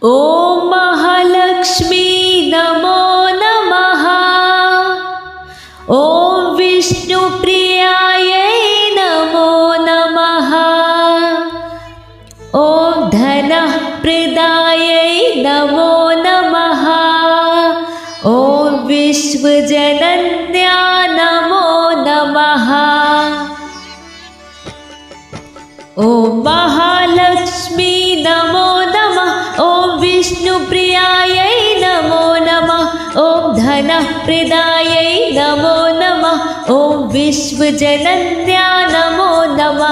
ॐ महालक्ष्मी नमो नमः। ॐ विष्णुप्रियायै नमो नमः। ॐ धनप्रदायै नमो नमः। ॐ विश्वजनन्या नमो नमः। ॐ महालक्ष्मी नमो नमः। ॐ विष्णुप्रियायै नमो नमः। ॐ धनप्रदायै नमो नमः। ॐ विश्वजनन्या नमो नमः।